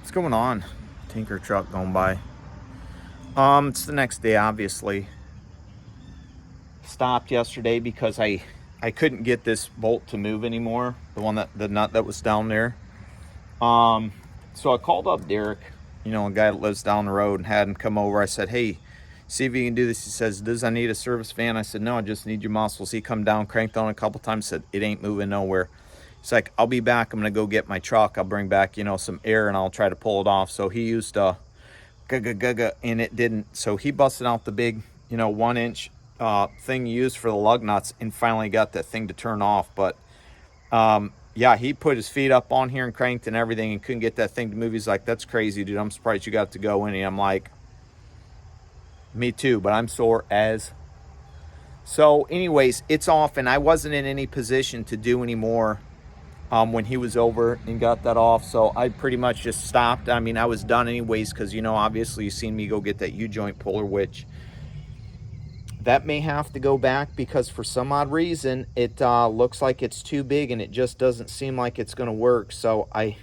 What's going on? Tinker truck going by. It's the next day, obviously. Stopped yesterday because I couldn't get this bolt to move anymore. The nut that was down there. So I called up Derek, a guy that lives down the road, and had him come over. I said, hey, see if you can do this. He says, does I need a service van? I said, no, I just need your muscles. He come down, cranked on a couple times, said, it ain't moving nowhere. He's like, I'll be back. I'm going to go get my truck. I'll bring back, some air, and I'll try to pull it off. So he used and it didn't. So he busted out the big, 1-inch thing you use for the lug nuts and finally got that thing to turn off. But yeah, he put his feet up on here and cranked and everything and couldn't get that thing to move. He's like, that's crazy, dude. I'm surprised you got to go in. And I'm like, me too, but I'm sore as. So anyways, it's off, and I wasn't in any position to do any more when he was over and got that off. So I pretty much just stopped. I mean, I was done anyways, because, obviously you've seen me go get that U-joint puller, which that may have to go back because for some odd reason, it looks like it's too big and it just doesn't seem like it's going to work. So I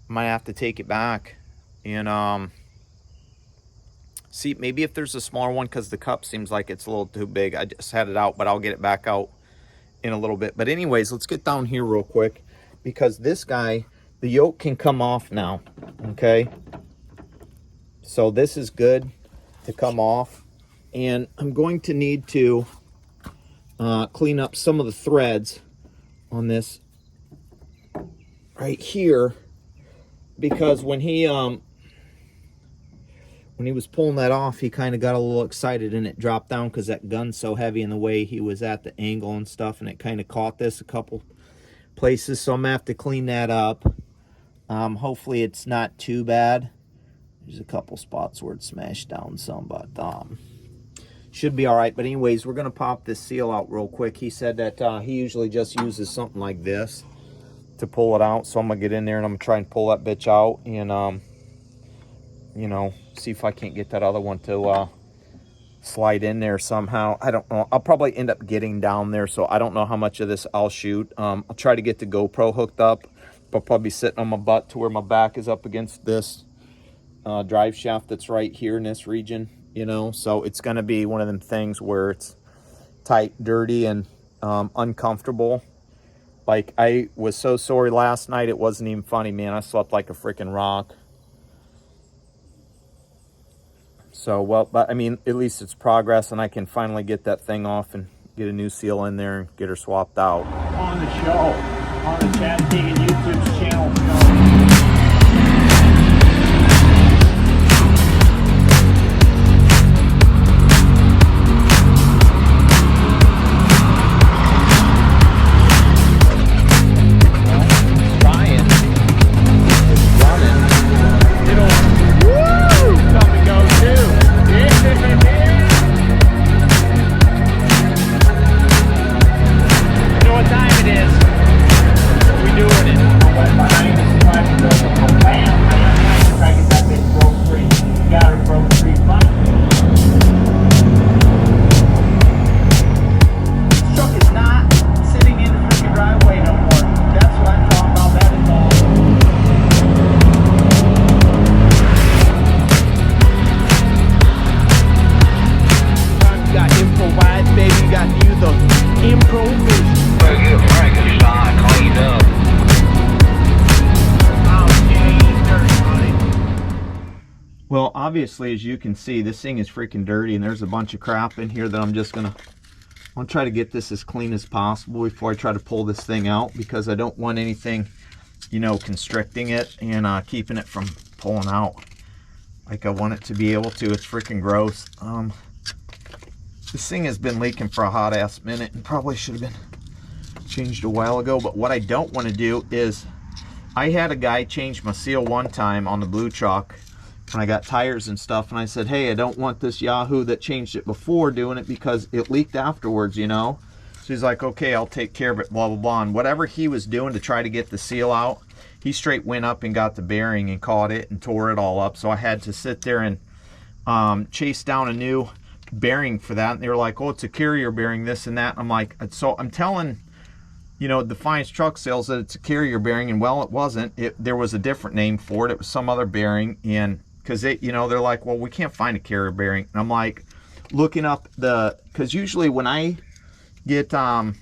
might have to take it back and see, maybe if there's a smaller one, because the cup seems like it's a little too big. I just had it out, but I'll get it back out in a little bit. But anyways, let's get down here real quick, because this guy, the yoke can come off now. Okay, so this is good to come off, and I'm going to need to clean up some of the threads on this right here, because when he was pulling that off, he kind of got a little excited and it dropped down because that gun's so heavy in the way he was at, the angle and stuff, and it kind of caught this a couple places. So I'm gonna have to clean that up. Hopefully it's not too bad. There's a couple spots where it smashed down some, but should be all right. But anyways, we're gonna pop this seal out real quick. He said that he usually just uses something like this to pull it out. So I'm gonna get in there and I'm gonna try and pull that bitch out and see if I can't get that other one to slide in there somehow. I don't know. I'll probably end up getting down there, so I don't know how much of this I'll shoot. I'll try to get the GoPro hooked up, but I'll probably be sitting on my butt to where my back is up against this drive shaft that's right here in this region, so it's going to be one of them things where it's tight, dirty, and uncomfortable. Like, I was so sorry last night, it wasn't even funny, man. I slept like a freaking rock. So, well, but I mean, at least it's progress, and I can finally get that thing off and get a new seal in there and get her swapped out. On the show, on the Chad Deegan YouTube channel. Well, obviously, as you can see, this thing is freaking dirty, and there's a bunch of crap in here that I'm gonna try to get this as clean as possible before I try to pull this thing out, because I don't want anything, constricting it and keeping it from pulling out like I want it to be able to. It's freaking gross. This thing has been leaking for a hot ass minute and probably should have been changed a while ago. But what I don't want to do is, I had a guy change my seal one time on the blue truck when I got tires and stuff, and I said, hey, I don't want this Yahoo that changed it before doing it because it leaked afterwards, So he's like, okay, I'll take care of it, blah, blah, blah. And whatever he was doing to try to get the seal out, he straight went up and got the bearing and caught it and tore it all up. So I had to sit there and chase down a new bearing for that. And they were like, oh, it's a carrier bearing, this and that. I'm like, so I'm telling you know, Defiance Truck Sales that it's a carrier bearing, and well, it wasn't. There was a different name for it. It was some other bearing, and because they, you know, they're like, well, we can't find a carrier bearing. And I'm like, looking up because usually when I get, when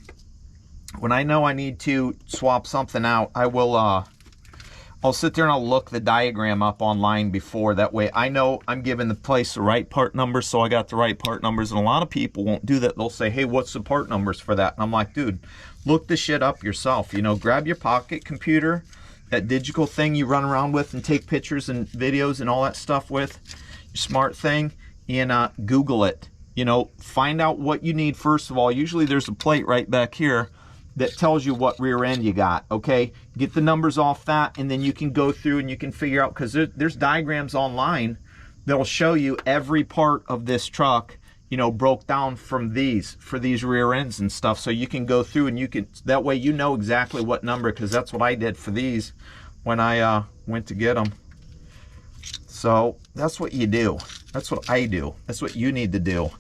I know I need to swap something out, I will, I'll sit there and I'll look the diagram up online before. That way I know I'm giving the place the right part numbers, so I got the right part numbers. And a lot of people won't do that. They'll say, hey, what's the part numbers for that? And I'm like, dude, look the shit up yourself. You know, grab your pocket computer, that digital thing you run around with and take pictures and videos and all that stuff with, your smart thing, and Google it. You know, find out what you need first of all. Usually there's a plate right back here that tells you what rear end you got, okay? Get the numbers off that, and then you can go through and you can figure out, because there's diagrams online that'll show you every part of this truck, you know, broke down from these, for these rear ends and stuff. So you can go through and you can, that way you know exactly what number, because that's what I did for these when I went to get them. So that's what you do. That's what I do. That's what you need to do,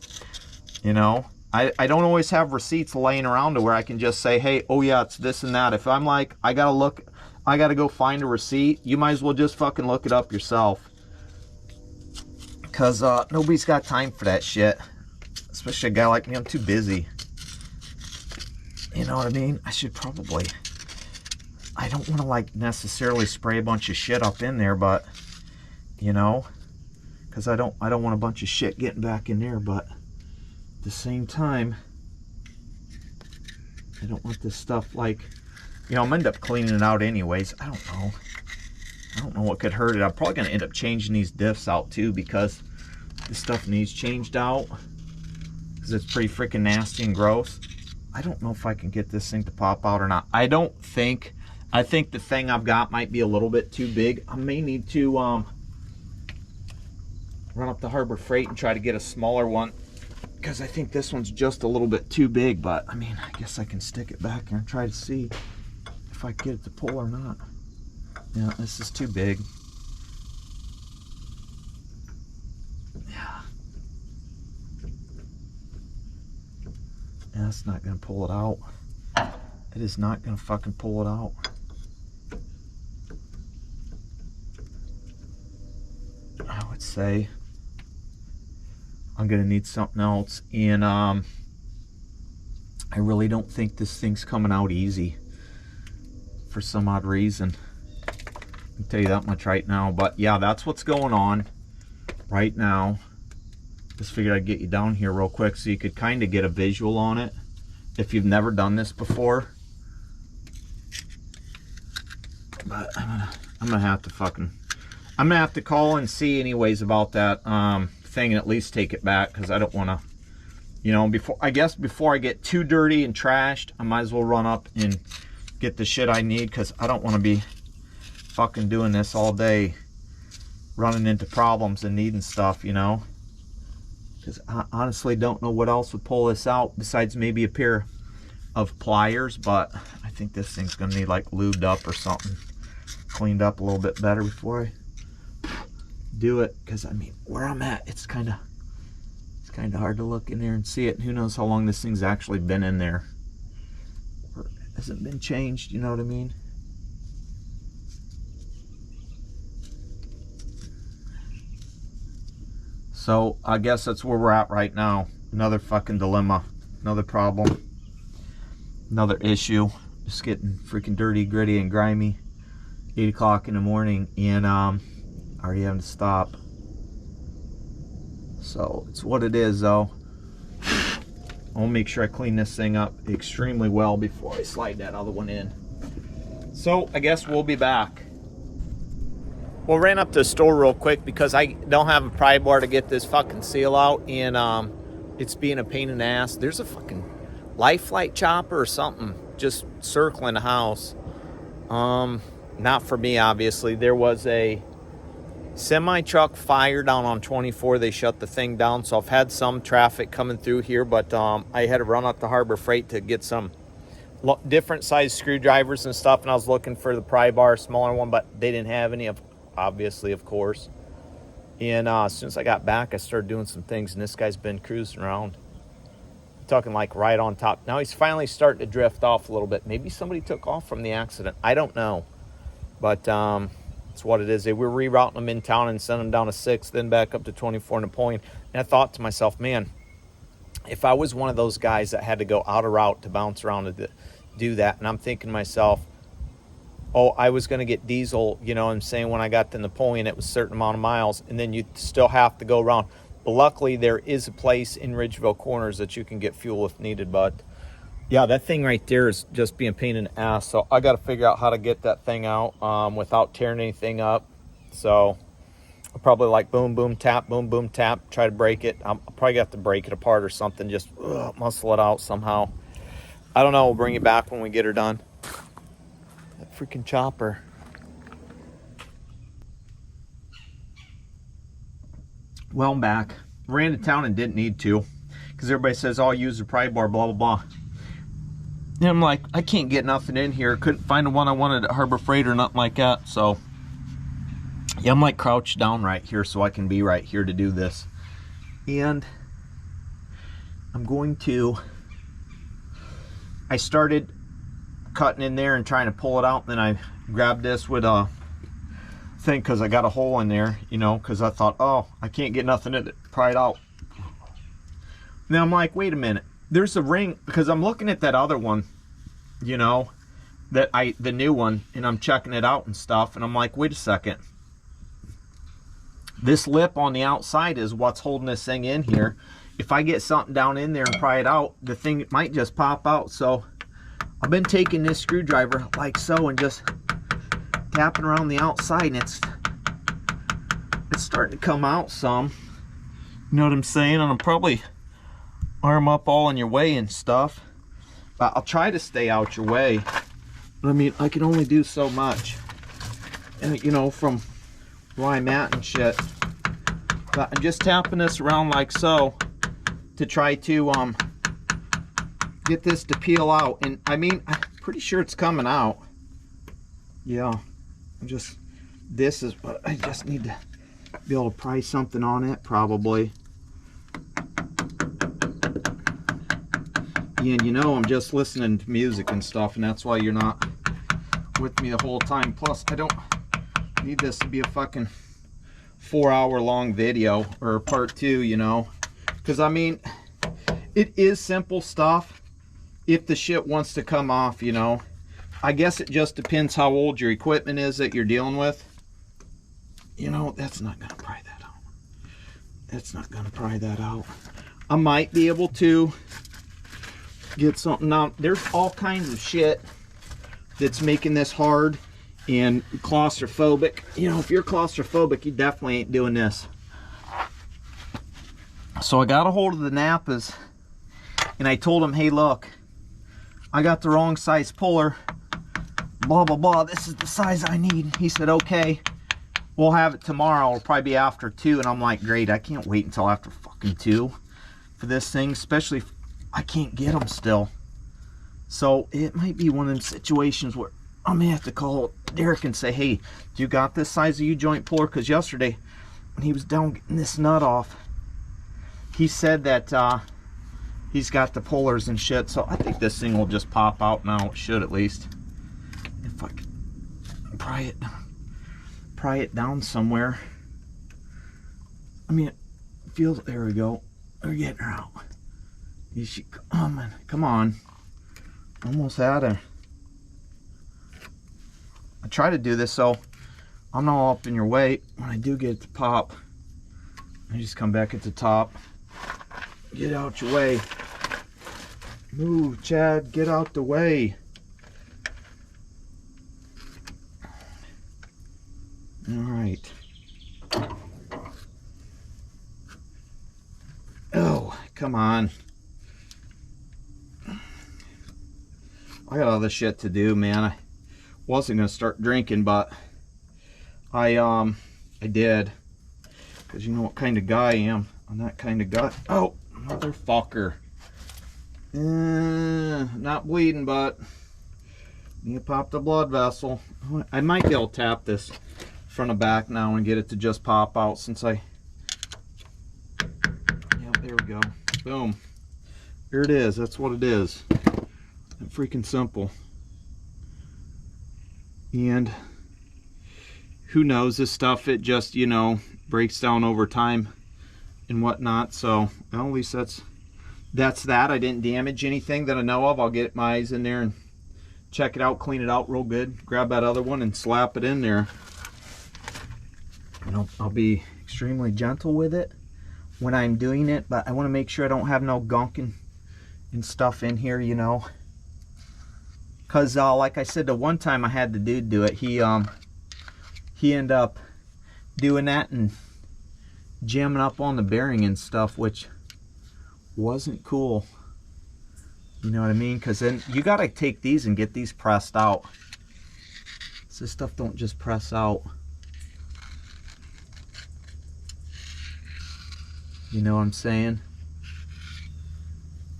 you know? I don't always have receipts laying around to where I can just say, hey, oh yeah, it's this and that. If I'm like, I gotta go find a receipt, you might as well just fucking look it up yourself. Because nobody's got time for that shit. Especially a guy like me, I'm too busy. You know what I mean? I should probably, I don't want to like necessarily spray a bunch of shit up in there, but, you know, because I don't want a bunch of shit getting back in there, but at the same time, I don't want this stuff like, you know, I'm gonna end up cleaning it out anyways. I don't know what could hurt it. I'm probably gonna end up changing these diffs out too, because this stuff needs changed out, because it's pretty freaking nasty and gross. I don't know if I can get this thing to pop out or not. I think the thing I've got might be a little bit too big. I may need to run up to Harbor Freight and try to get a smaller one, because I think this one's just a little bit too big. But I mean, I guess I can stick it back here and try to see if I can get it to pull or not. Yeah, this is too big. Yeah, that's not gonna pull it out. It is not gonna fucking pull it out. I would say I'm gonna need something else, and I really don't think this thing's coming out easy for some odd reason. I can tell you that much right now. But yeah, that's what's going on right now. Just figured I'd get you down here real quick so you could kind of get a visual on it if you've never done this before. But I'm gonna have to call and see anyways about that thing, and at least take it back, because I don't want to, you know, before I get too dirty and trashed, I might as well run up and get the shit I need, because I don't want to be fucking doing this all day, running into problems and needing stuff, you know, because I honestly don't know what else would pull this out besides maybe a pair of pliers. But I think this thing's gonna need like lubed up or something, cleaned up a little bit better before I do it, because I mean, where I'm at, it's kind of hard to look in there and see it, and who knows how long this thing's actually been in there, or hasn't been changed, you know what I mean? So I guess that's where we're at right now. Another fucking dilemma, another problem, another issue. Just getting freaking dirty, gritty, and grimy. 8 o'clock in the morning, and already having to stop. So it's what it is, though. I'll make sure I clean this thing up extremely well before I slide that other one in. So I guess we'll be back. Well, ran up to the store real quick because I don't have a pry bar to get this fucking seal out, and it's being a pain in the ass. There's a fucking life flight chopper or something just circling the house. Not for me, obviously. There was a semi-truck fire down on 24. They shut the thing down, so I've had some traffic coming through here, but I had to run up to Harbor Freight to get some different size screwdrivers and stuff, and I was looking for the pry bar, smaller one, but they didn't have any, obviously, of course. And as soon as I got back, I started doing some things, and this guy's been cruising around. talking like right on top. Now he's finally starting to drift off a little bit. Maybe somebody took off from the accident. I don't know. But it's what it is. They were rerouting them in town and sending them down to 6, then back up to 24 and a point. And I thought to myself, man, if I was one of those guys that had to go out of route to bounce around to do that, and I'm thinking to myself, oh, I was going to get diesel, you know what I'm saying, when I got to Napoleon, it was a certain amount of miles, and then you still have to go around. But luckily, there is a place in Ridgeville Corners that you can get fuel if needed. But yeah, that thing right there is just being a pain in the ass. So I got to figure out how to get that thing out without tearing anything up. So I'll probably like boom, boom, tap, try to break it. I'll probably have to break it apart or something, just muscle it out somehow. I don't know. We'll bring it back when we get her done. That freaking chopper. Well, I'm back. Ran to town and didn't need to, because everybody says, oh, use the pry bar, blah, blah, blah. And I'm like, I can't get nothing in here. Couldn't find the one I wanted at Harbor Freight or nothing like that. So, yeah, I'm like crouched down right here so I can be right here to do this. And I'm going to, I started cutting in there and trying to pull it out. And then I grabbed this with a thing because I got a hole in there, you know, because I thought, oh, I can't get nothing in it, pry it out. Now I'm like, wait a minute, there's a ring, because I'm looking at that other one, you know, the new one, and I'm checking it out and stuff, and I'm like, wait a second, this lip on the outside is what's holding this thing in here. If I get something down in there and pry it out, the thing might just pop out. So I've been taking this screwdriver like so and just tapping around the outside, and it's starting to come out some. You know what I'm saying? And I'm probably arm up all in your way and stuff, but I'll try to stay out your way. I mean, I can only do so much, and you know, from where I'm at and shit. But I'm just tapping this around like so to try to get this to peel out. And I mean, I'm pretty sure it's coming out. Yeah, this is what I just need to be able to pry something on it, probably. And you know, I'm just listening to music and stuff, and that's why you're not with me the whole time. Plus, I don't need this to be a fucking 4-hour long video or part 2, you know, because I mean, it is simple stuff if the shit wants to come off, you know. I guess it just depends how old your equipment is that you're dealing with. You know, that's not gonna pry that out. That's not gonna pry that out. I might be able to get something out. There's all kinds of shit that's making this hard and claustrophobic. You know, if you're claustrophobic, you definitely ain't doing this. So I got a hold of the Napas, and I told him, hey, look, I got the wrong size puller, blah, blah, blah. This is the size I need. He said, okay, we'll have it tomorrow. It'll probably be after 2. And I'm like, great, I can't wait until after fucking 2 for this thing, especially if I can't get them still. So it might be one of them situations where I may have to call Derek and say, hey, do you got this size of U-joint puller? Because yesterday when he was down getting this nut off, he said that he's got the pullers and shit. So I think this thing will just pop out now. It should, at least. If I can pry it down somewhere. I mean, it feels, there we go. We're getting her out. You should, oh man, come on. Almost had her. I try to do this so I'm not all up in your way. When I do get it to pop, I just come back at the top. Get out your way. Move, Chad, get out the way. All right. Oh, come on. I got other shit to do, man. I wasn't gonna start drinking, but I did, because you know what kind of guy I am. I'm that kind of guy. Oh, motherfucker. Not bleeding, but you popped a blood vessel. I might be able to tap this front and back now and get it to just pop out, since I, yeah, there we go. Boom. Here it is. That's what it is. Freaking simple. And who knows, this stuff, it just, you know, breaks down over time and whatnot. So well, at least that's that. I didn't damage anything that I know of. I'll get my eyes in there and check it out, clean it out real good, grab that other one and slap it in there. And I'll be extremely gentle with it when I'm doing it, but I want to make sure I don't have no gunk and stuff in here, you know. Because like I said, the one time I had the dude do it, he ended up doing that and jamming up on the bearing and stuff, which wasn't cool. You know what I mean? Because then you got to take these and get these pressed out. So this stuff don't just press out. You know what I'm saying?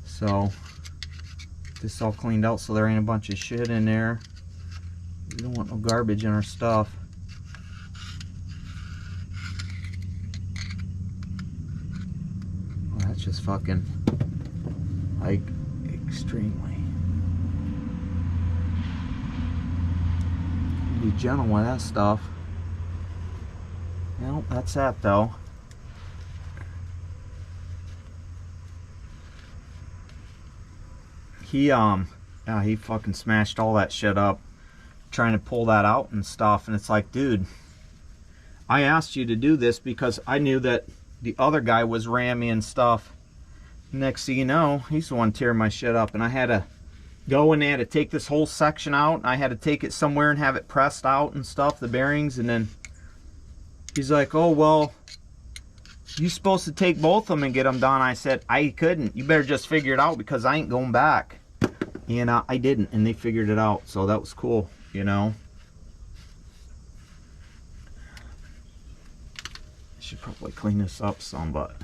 So this all cleaned out so there ain't a bunch of shit in there. We don't want no garbage in our stuff. Well, that's just fucking, like, extremely. Be gentle with that stuff. Well, that's that though. He fucking smashed all that shit up trying to pull that out and stuff, and it's like, dude, I asked you to do this because I knew that the other guy was ramming and stuff. Next thing you know, he's the one tearing my shit up, and I had to go in there to take this whole section out, and I had to take it somewhere and have it pressed out and stuff, the bearings, and then he's like, oh, well, you're supposed to take both of them and get them done. I said, I couldn't. You better just figure it out because I ain't going back. And I didn't, and they figured it out, so that was cool, you know. I should probably clean this up some, but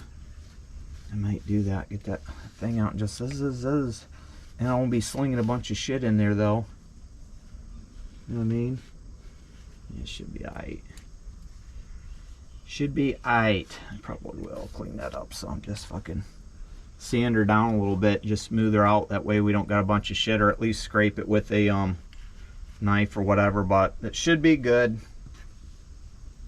I might do that. Get that thing out and just zzz. And I won't be slinging a bunch of shit in there, though. You know what I mean? It should be alright. Should be alright. I probably will clean that up some. Just fucking sand her down a little bit. Just smooth her out. That way we don't got a bunch of shit, or at least scrape it with a knife or whatever. But it should be good.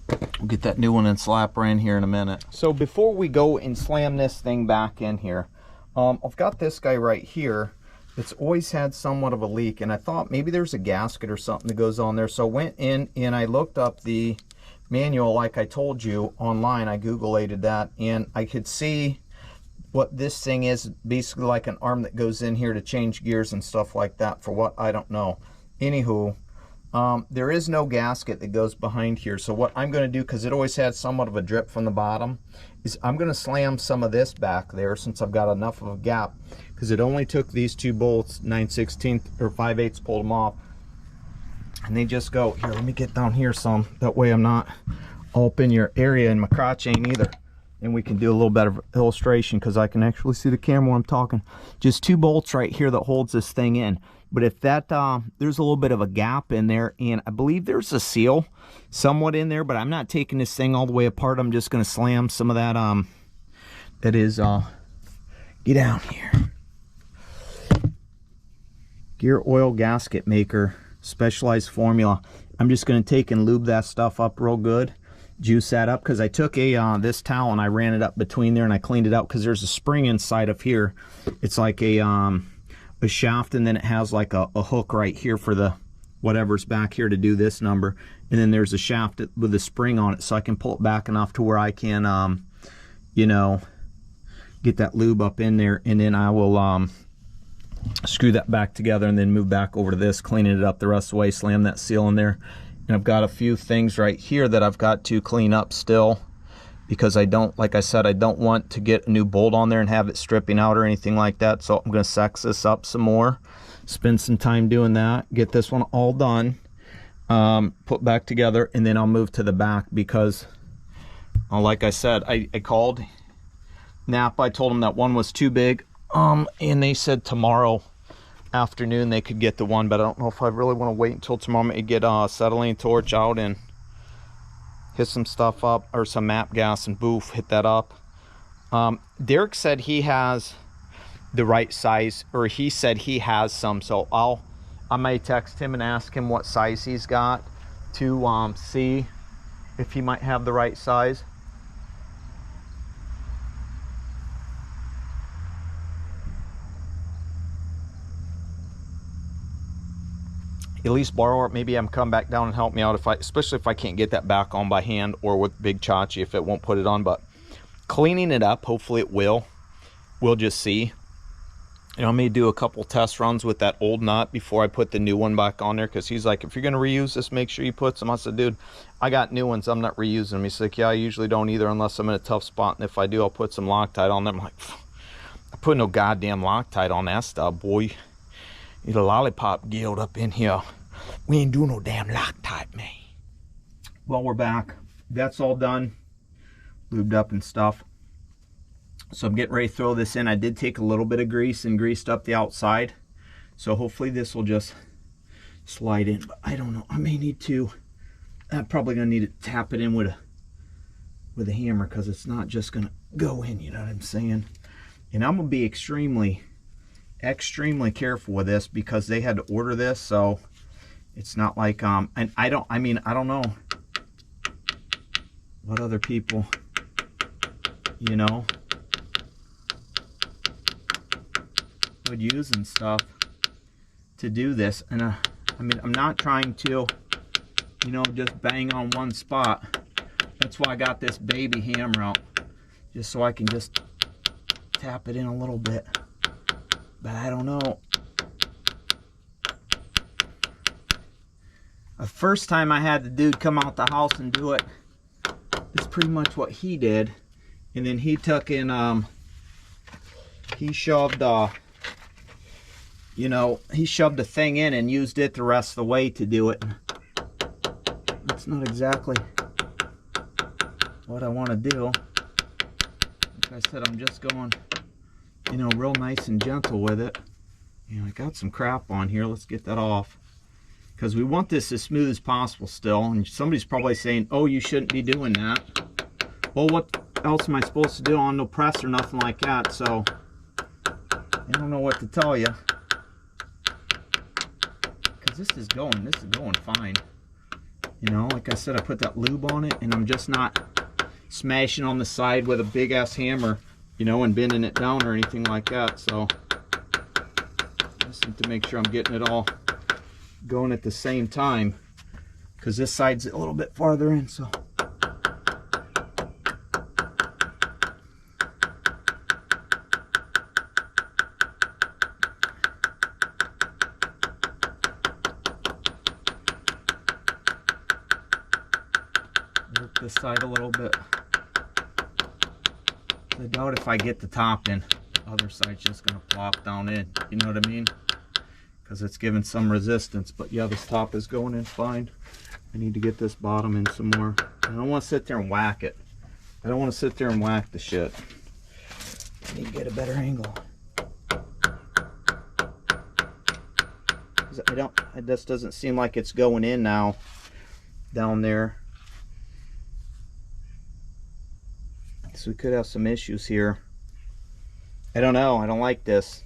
We'll get that new one and slap her in here in a minute. So before we go and slam this thing back in here, I've got this guy right here. It's always had somewhat of a leak, and I thought maybe there's a gasket or something that goes on there. So I went in and I looked up the manual like I told you online. I Googleated that, and I could see what this thing is. Basically like an arm that goes in here to change gears and stuff like that. For what, I don't know. Anywho, there is no gasket that goes behind here. So what I'm going to do, because it always had somewhat of a drip from the bottom, is I'm going to slam some of this back there since I've got enough of a gap, because it only took these two bolts, 9/16 or 5/8, pulled them off, and they just go here. Let me get down here some, that way I'm not all up in your area, and my crotch ain't either, and we can do a little better illustration because I can actually see the camera when I'm talking. Just two bolts right here that holds this thing in. But if that there's a little bit of a gap in there, and I believe there's a seal somewhat in there, but I'm not taking this thing all the way apart. I'm just going to slam some of that that is get down here, gear oil gasket maker, specialized formula. I'm just going to take and lube that stuff up real good, juice that up, because I took a this towel and I ran it up between there and I cleaned it out, because there's a spring inside of here. It's like a shaft, and then it has like a hook right here for the whatever's back here to do this number, and then there's a shaft with a spring on it, so I can pull it back enough to where I can you know, get that lube up in there, and then I will screw that back together and then move back over to this, cleaning it up the rest of the way, slam that seal in there. And I've got a few things right here that I've got to clean up still, because I don't, like I said, I don't want to get a new bolt on there and have it stripping out or anything like that. So I'm going to sex this up some more, spend some time doing that, get this one all done, put back together, and then I'll move to the back, because like I said, I called Napa. I told them that one was too big, and they said tomorrow afternoon they could get the one, but I don't know if I really want to wait until tomorrow. I may get acetylene torch out and hit some stuff up, or some MAP gas, and boof, hit that up. Derek said he has the right size, or he said he has some, so I may text him and ask him what size he's got to see if he might have the right size. At least borrow it, maybe have him come back down and help me out, especially if I can't get that back on by hand, or with Big Chachi if it won't put it on. But cleaning it up, hopefully it will. We'll just see. You know, I may do a couple test runs with that old nut before I put the new one back on there, because he's like, if you're going to reuse this, make sure you put some. I said, dude, I got new ones, I'm not reusing them. He's like, yeah, I usually don't either unless I'm in a tough spot, and if I do, I'll put some Loctite on them. I'm like, I put no goddamn Loctite on that stuff, boy. Need a lollipop guild up in here. We ain't doing no damn Loctite, man. Well, we're back. That's all done, lubed up and stuff. So I'm getting ready to throw this in. I did take a little bit of grease and greased up the outside, so hopefully this will just slide in. But I don't know, I may need to, I'm probably gonna need to tap it in with a hammer, because it's not just gonna go in, you know what I'm saying? And I'm gonna be extremely careful with this, because they had to order this, so it's not like and I don't know what other people, you know, would use and stuff to do this. And I mean, I'm not trying to, you know, just bang on one spot. That's why I got this baby hammer out, just so I can just tap it in a little bit. But I don't know. The first time I had the dude come out the house and do it, that's pretty much what he did. And then he took in, he shoved, you know, he shoved the thing in and used it the rest of the way to do it. That's not exactly what I want to do. Like I said, I'm just going, you know, real nice and gentle with it. You know, I got some crap on here. Let's get that off, because we want this as smooth as possible still. And somebody's probably saying, oh, you shouldn't be doing that. Well, what else am I supposed to do? On no press or nothing like that, so I don't know what to tell you. This is going fine. You know, like I said, I put that lube on it, and I'm just not smashing on the side with a big ass hammer, you know, and bending it down or anything like that. So I just need to make sure I'm getting it all going at the same time, because this side's a little bit farther in. So this side a little bit. I doubt if I get the top in, the other side's just gonna plop down in, you know what I mean? Because it's giving some resistance. But yeah, this top is going in fine. I need to get this bottom in some more. I don't want to sit there and whack it. I don't want to sit there and whack the shit. I need to get a better angle. It just doesn't seem like it's going in now down there. So we could have some issues here. I don't know. I don't like this.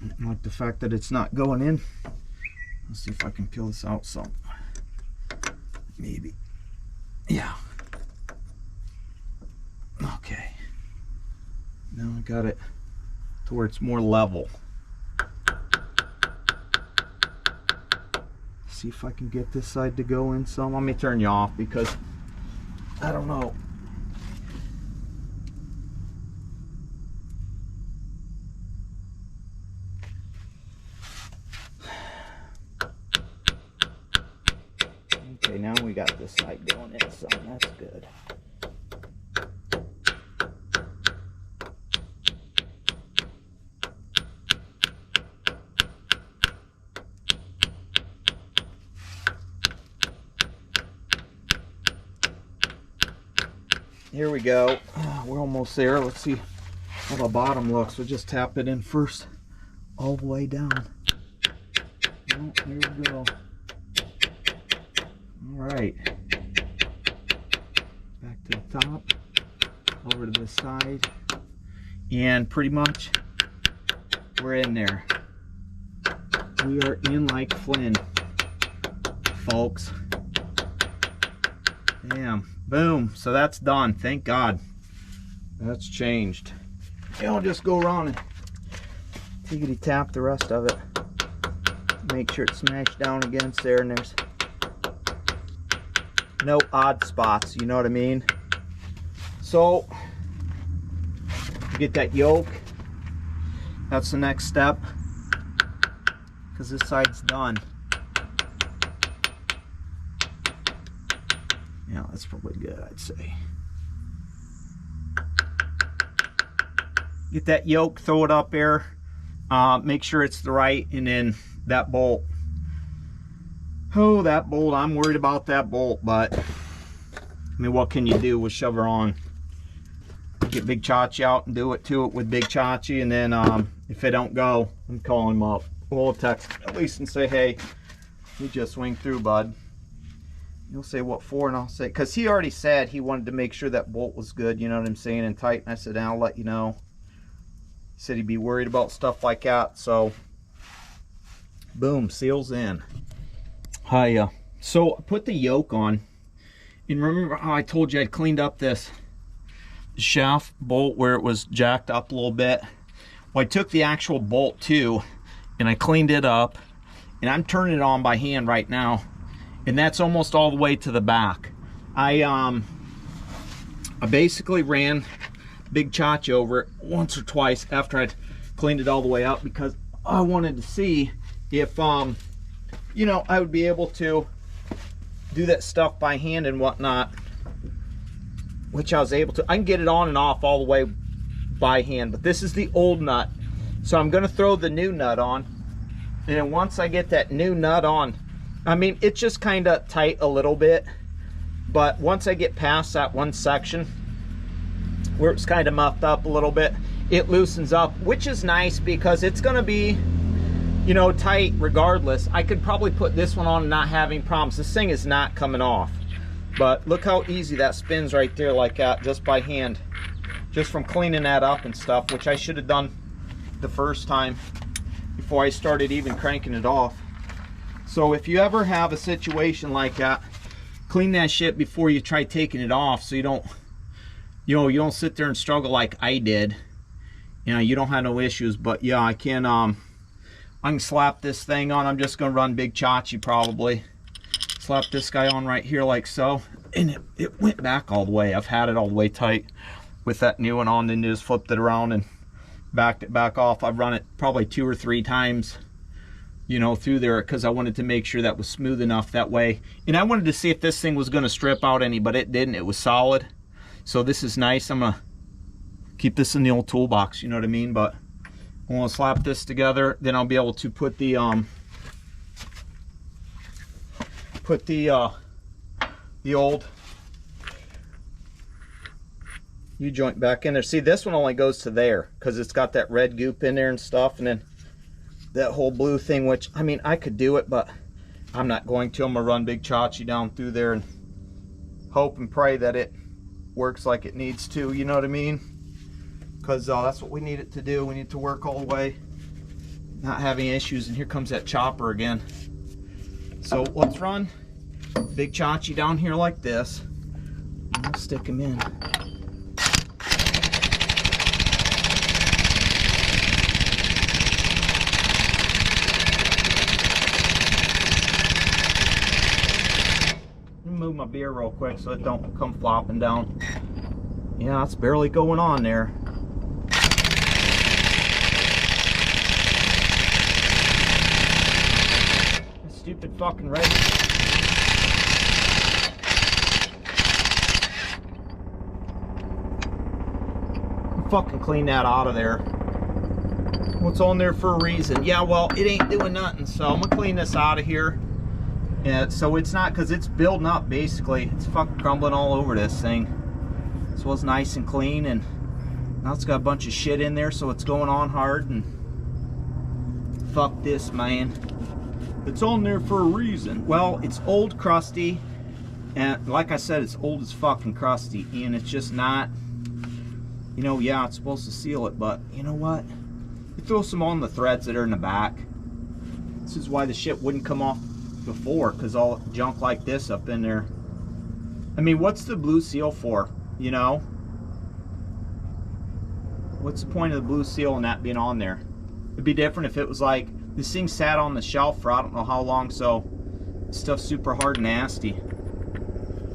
I don't like the fact that it's not going in. Let's see if I can peel this out some. Maybe. Yeah. Okay. Now I got it to where it's more level. See if I can get this side to go in some. Let me turn you off, because I don't know. Okay, now we got this side going in some. That's good. Here we go. We're almost there. Let's see how the bottom looks. We'll just tap it in first, all the way down. Oh, here we go. All right. Back to the top, over to the side, and pretty much we're in there. We are in like Flynn, folks. Damn, boom. So that's done. Thank God. That's changed. Yeah, I'll just go around and tickety tap the rest of it. Make sure it's smashed down against there, and there's no odd spots, you know what I mean? So, get that yoke. That's the next step, because this side's done. Yeah, that's probably good, I'd say. Get that yoke, throw it up there, make sure it's the right, and then that bolt. Oh, that bolt, I'm worried about that bolt, but I mean, what can you do? We'll shove her on. Get Big Chachi out and do it to it with Big Chachi, and then if it don't go, I'm calling him up. We'll text at least and say, hey, you just swing through, bud. He'll say, what for? And I'll say, because he already said he wanted to make sure that bolt was good, you know what I'm saying, and tight. And I said, I'll let you know. He said he'd be worried about stuff like that. So, boom, seals in. So I put the yoke on. And remember how I told you I'd cleaned up this shaft bolt where it was jacked up a little bit? Well, I took the actual bolt too, and I cleaned it up. And I'm turning it on by hand right now. And that's almost all the way to the back. I basically ran Big Chachi over it once or twice after I'd cleaned it all the way up, because I wanted to see if you know, I would be able to do that stuff by hand and whatnot, which I was able to. I can get it on and off all the way by hand, but this is the old nut, so I'm going to throw the new nut on. And then once I get that new nut on, I mean, it's just kind of tight a little bit, but once I get past that one section where it's kind of muffed up a little bit, it loosens up, which is nice because it's going to be, you know, tight regardless. I could probably put this one on and not having problems. This thing is not coming off, but look how easy that spins right there like that, just by hand, just from cleaning that up and stuff, which I should have done the first time before I started even cranking it off. So if you ever have a situation like that, clean that shit before you try taking it off, so you don't, you know, you don't sit there and struggle like I did. You know, you don't have no issues. But yeah, I can slap this thing on. I'm just gonna run Big Chachi probably. Slap this guy on right here like so, and it went back all the way. I've had it all the way tight with that new one on, then just flipped it around and backed it back off. I've run it probably 2 or 3 times, you know, through there, because I wanted to make sure that was smooth enough that way. And I wanted to see if this thing was going to strip out any, but it didn't. It was solid. So this is nice. I'm going to keep this in the old toolbox, you know what I mean? But I'm going to slap this together. Then I'll be able to put the old U-joint back in there. See, this one only goes to there because it's got that red goop in there and stuff, and then that whole blue thing, which, I mean, I could do it, but I'm not going to. I'm gonna run Big Chachi down through there and hope and pray that it works like it needs to, you know what I mean? Because that's what we need it to do. We need it to work all the way, not having issues. And here comes that chopper again. So let's run Big Chachi down here like this. I'll stick him in. Move my beer real quick so it don't come flopping down. Yeah, it's barely going on there. This stupid fucking red. Fucking clean that out of there. What's on there for a reason? Yeah, well, it ain't doing nothing, so I'm gonna clean this out of here. Yeah, so it's not, because it's building up basically. It's fucking crumbling all over this thing. This was nice and clean, and now it's got a bunch of shit in there, so it's going on hard. And fuck this, man. It's on there for a reason. Well, it's old, crusty, And like I said, it's old as fucking crusty, and it's just not, you know, yeah, it's supposed to seal it, but you know what? You throw some on the threads that are in the back. This is why the shit wouldn't come off before, because all junk like this up in there. I mean, what's the blue seal for, you know? What's the point of the blue seal and that being on there? It'd be different if it was like, this thing sat on the shelf for I don't know how long, so stuff's super hard and nasty.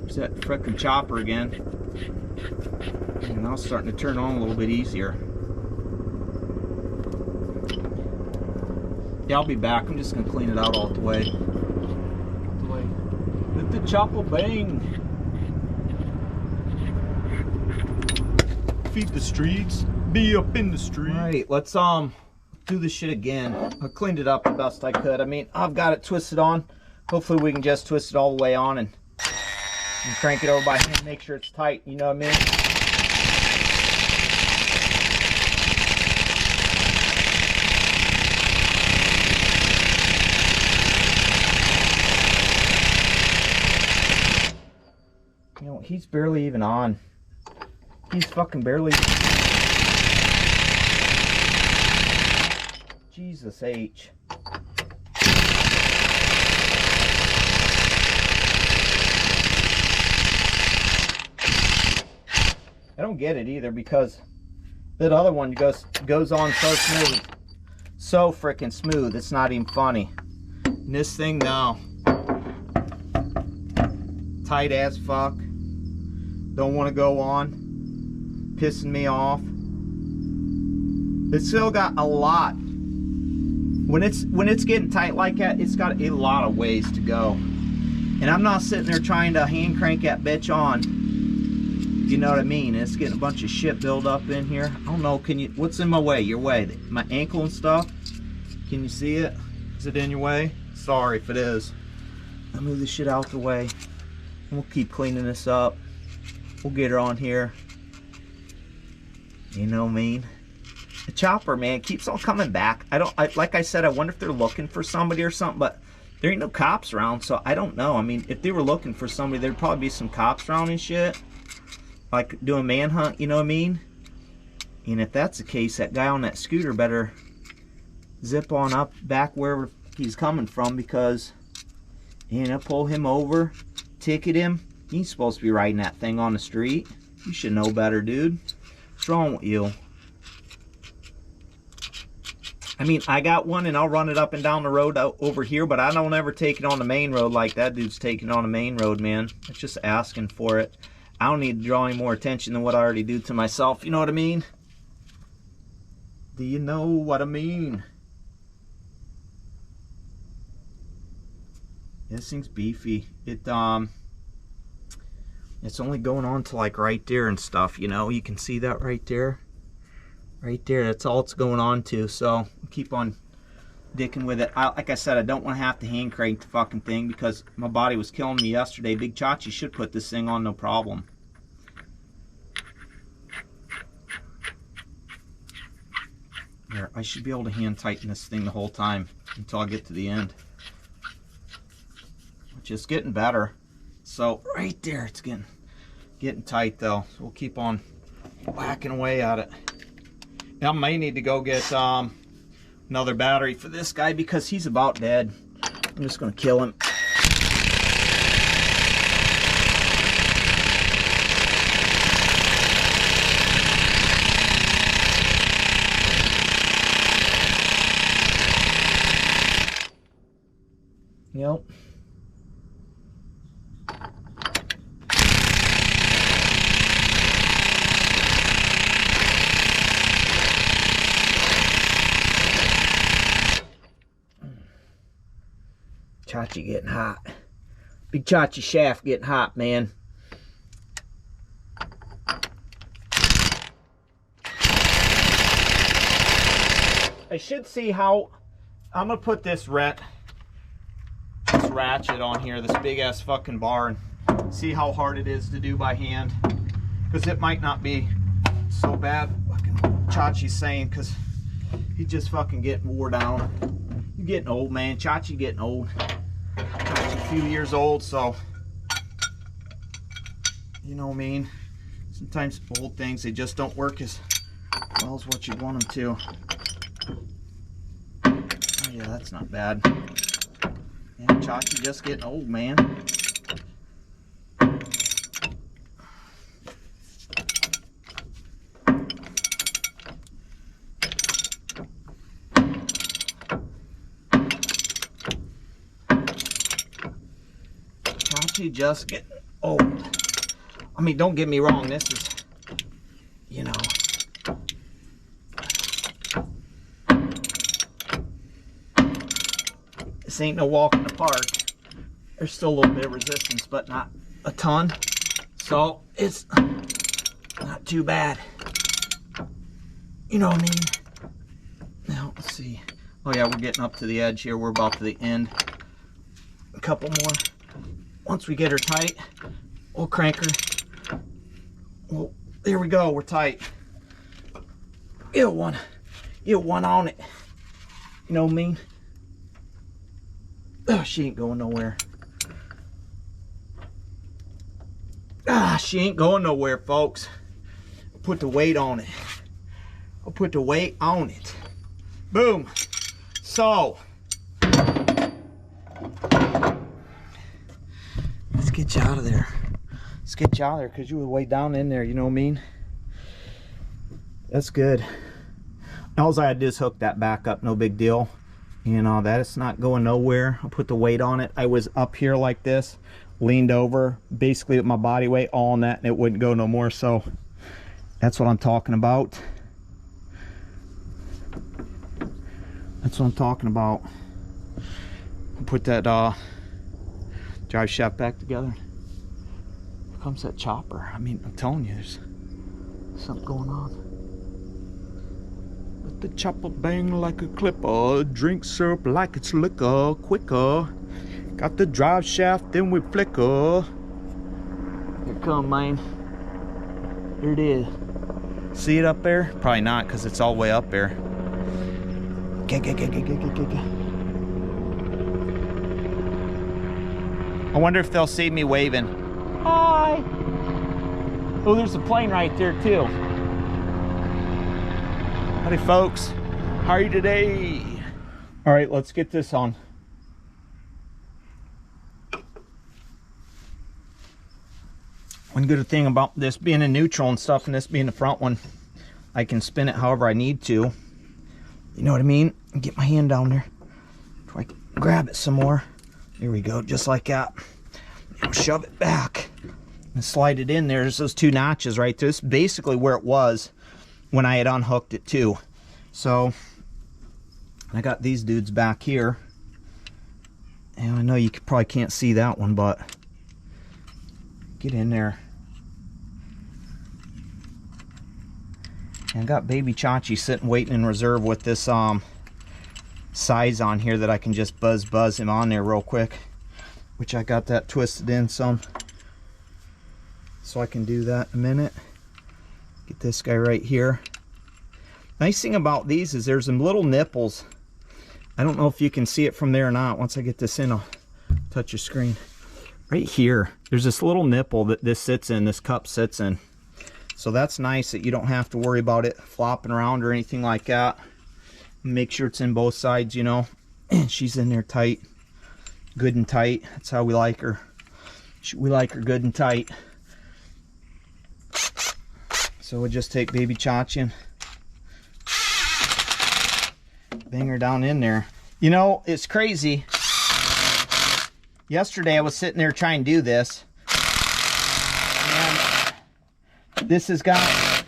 There's that frickin' chopper again. And now it's starting to turn on a little bit easier. Yeah, I'll be back. I'm just gonna clean it out all the way. Let the chopper bang. Feed the streets. Be up in the street. All right, let's do this shit again. I cleaned it up the best I could. I mean, I've got it twisted on. Hopefully we can just twist it all the way on and crank it over by hand, make sure it's tight, you know what I mean? You know, he's barely even on. He's fucking barely. Jesus H. I don't get it either, because that other one goes on so smooth. So freaking smooth, it's not even funny. And this thing, no. Tight as fuck. Don't want to go on. Pissing me off. It's still got a lot. When it's getting tight like that, it's got a lot of ways to go. And I'm not sitting there trying to hand crank that bitch on. You know what I mean? It's getting a bunch of shit built up in here. I don't know, what's in my way? Your way? My ankle and stuff? Can you see it? Is it in your way? Sorry if it is. I'll move this shit out the way. And we'll keep cleaning this up. We'll get her on here. You know what I mean? The chopper, man, keeps on coming back. Like I said, I wonder if they're looking for somebody or something, but there ain't no cops around, so I don't know. I mean, if they were looking for somebody, there'd probably be some cops around and shit. Like doing manhunt, you know what I mean? And if that's the case, that guy on that scooter better zip on up back wherever he's coming from, because, you know, pull him over, ticket him. He's supposed to be riding that thing on the street. You should know better, dude. What's wrong with you? I mean, I got one and I'll run it up and down the road over here, but I don't ever take it on the main road like that dude's taking it on the main road, man. It's just asking for it. I don't need to draw any more attention than what I already do to myself. You know what I mean? Do you know what I mean? This thing's beefy. It's only going on to like right there and stuff, you know? You can see that right there. Right there, that's all it's going on to. So keep on dicking with it. Like I said, I don't want to have to hand crank the fucking thing because my body was killing me yesterday. Big Chachi should put this thing on, no problem. There, I should be able to hand tighten this thing the whole time until I get to the end. Which is getting better. So right there, it's getting tight though. So we'll keep on whacking away at it. Now I may need to go get another battery for this guy because he's about dead. I'm just gonna kill him. Yep. Chachi getting hot. Big Chachi shaft getting hot, man. I should see how I'm gonna put this ratchet on here, this big ass fucking bar, and see how hard it is to do by hand, because it might not be so bad. Fucking Chachi's saying, because he's just fucking getting wore down. You're getting old, man. Chachi getting old. Chachi a few years old, so You know what I mean? Sometimes old things, they just don't work as well as what you want them to. Oh yeah, that's not bad. Yeah, Chachi just getting old, man. Chachi just getting old. I mean, don't get me wrong, this is, you know, this ain't no walk in the park. There's still a little bit of resistance, but not a ton. So it's not too bad. You know what I mean? Now, let's see. Oh yeah, we're getting up to the edge here. We're about to the end. A couple more. Once we get her tight, we'll crank her. Well, there we go, we're tight. Get one on it. You know what I mean? Oh, she ain't going nowhere. Ah, she ain't going nowhere, folks. I'll put the weight on it. I'll put the weight on it. Boom. So, let's get you out of there. Let's get you out of there because you were way down in there, you know what I mean? That's good. All I had to do is hook that back up, no big deal. You know, that is not going nowhere. I'll put the weight on it. I was up here like this, leaned over, basically with my body weight all on that, and it wouldn't go no more. So that's what I'm talking about. That's what I'm talking about. I'll put that drive shaft back together. Here comes that chopper. I mean, I'm telling you, there's something going on. Let the chopper bang like a clipper, drink syrup like it's liquor, quicker. Got the drive shaft, then we flicker. Here come, man. Here it is. See it up there? Probably not, because it's all the way up there. I wonder if they'll see me waving. Hi! Oh, there's a plane right there too. Howdy folks, how are you today? All right, let's get this on. One good thing about this being a neutral and stuff and this being the front one, I can spin it however I need to. You know what I mean? Get my hand down there. Try to grab it some more. There we go, just like that. Now shove it back and slide it in there. There's those two notches right there. This is basically where it was when I had unhooked it too. So I got these dudes back here. And I know you probably can't see that one, but get in there. And I got baby Chachi sitting waiting in reserve with this size on here that I can just buzz him on there real quick, which I got that twisted in some, so I can do that in a minute. Get this guy right here. Nice thing about these is there's some little nipples. I don't know if you can see it from there or not. Once I get this in, I'll touch your screen. Right here, there's this little nipple that this sits in, this cup sits in. So that's nice that you don't have to worry about it flopping around or anything like that. Make sure it's in both sides, you know. She's in there tight, good and tight. That's how we like her. We like her good and tight. So we'll just take baby Chachi and bang her down in there. You know, it's crazy. Yesterday I was sitting there trying to do this, and this has got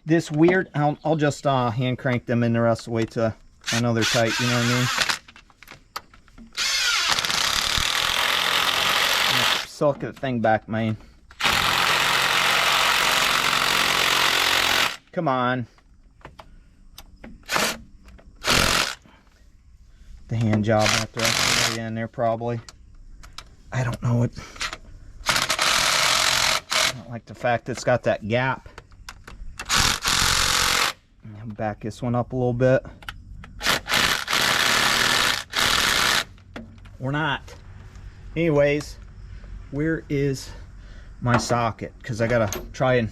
this weird, I'll just hand crank them in the rest of the way to, I know they're tight, you know what I mean? Silk the thing back, man. Come on. The hand job after I put in there probably. I don't know it. I don't like the fact that it's got that gap. Back this one up a little bit. Or not. Anyways, where is my socket, because I gotta try and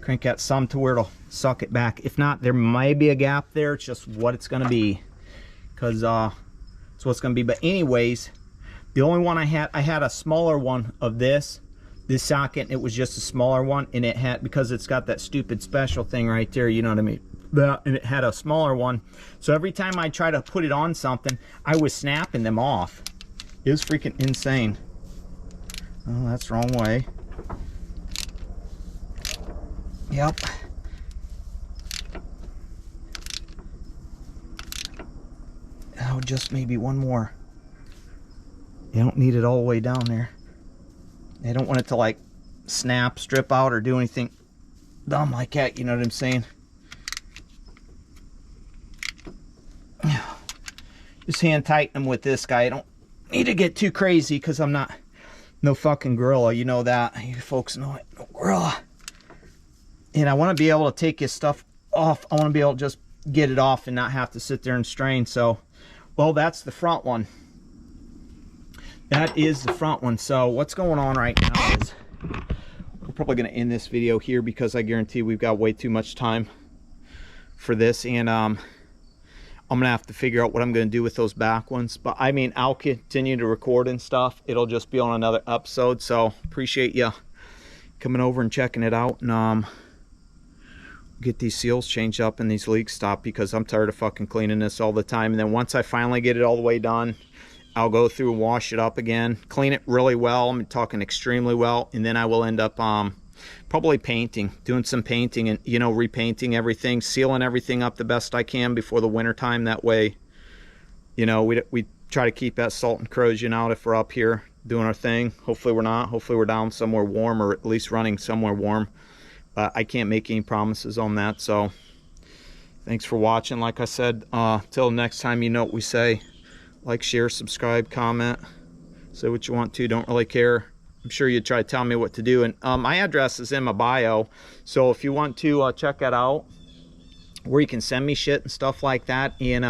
crank that some to where it'll suck it back. If not, there may be a gap there. It's just what it's gonna be, because it's what it's gonna be. But anyways, the only one I had a smaller one of this socket. It was just a smaller one, and it had, because it's got that stupid special thing right there, you know what I mean, and it had a smaller one. So every time I try to put it on something, I was snapping them off. It was freaking insane. Oh, that's the wrong way. Yep. Oh, just maybe one more. You don't need it all the way down there. I don't want it to like snap, strip out, or do anything dumb like that, you know what I'm saying? Just hand tighten them with this guy. I don't need to get too crazy, because I'm not no fucking gorilla, you know that. You folks know it, no gorilla. And I want to be able to take his stuff off. I want to be able to just get it off and not have to sit there and strain. So, well, that's the front one. That is the front one. So what's going on right now is we're probably going to end this video here, because I guarantee we've got way too much time for this. And I'm going to have to figure out what I'm going to do with those back ones. But I mean, I'll continue to record and stuff. It'll just be on another episode. So appreciate you coming over and checking it out. And get these seals changed up and these leaks stopped, because I'm tired of fucking cleaning this all the time. And then once I finally get it all the way done, I'll go through and wash it up again, clean it really well. I'm talking extremely well. And then I will end up probably painting, doing some painting, and, you know, repainting everything, sealing everything up the best I can before the winter time. That way, you know, we try to keep that salt and corrosion out if we're up here doing our thing. Hopefully we're not. Hopefully we're down somewhere warm, or at least running somewhere warm. But I can't make any promises on that. So thanks for watching. Like I said, till next time, you know what we say. Like, share, subscribe, comment, say what you want to. Don't really care. I'm sure you'd try to tell me what to do. And my address is in my bio, so if you want to check that out, where you can send me shit and stuff like that. And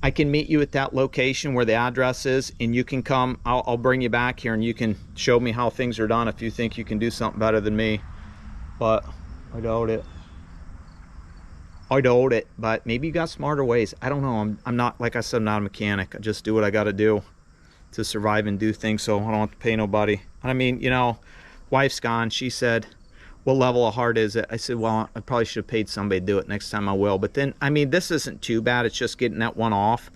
I can meet you at that location where the address is, and you can come. I'll bring you back here, and you can show me how things are done if you think you can do something better than me. But I doubt it. I doubt it, but maybe you got smarter ways. I don't know. I'm not, like I said, I'm not a mechanic. I just do what I got to do to survive and do things, so I don't have to pay nobody. And I mean, you know, wife's gone. She said, what level of hard is it? I said, well, I probably should have paid somebody to do it. Next time I will. But then, I mean, this isn't too bad. It's just getting that one off.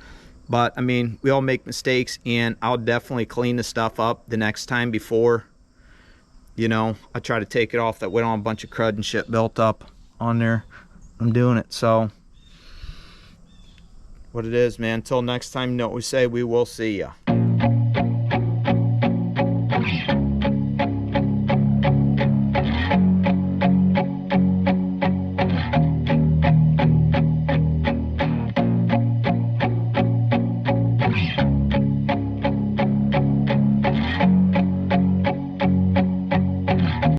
But I mean, we all make mistakes, and I'll definitely clean the stuff up the next time before, you know, I try to take it off. That way I don't have a bunch of crud and shit built up on there. I'm doing it. So what it is, man. Until next time, you know what we say. We will see ya.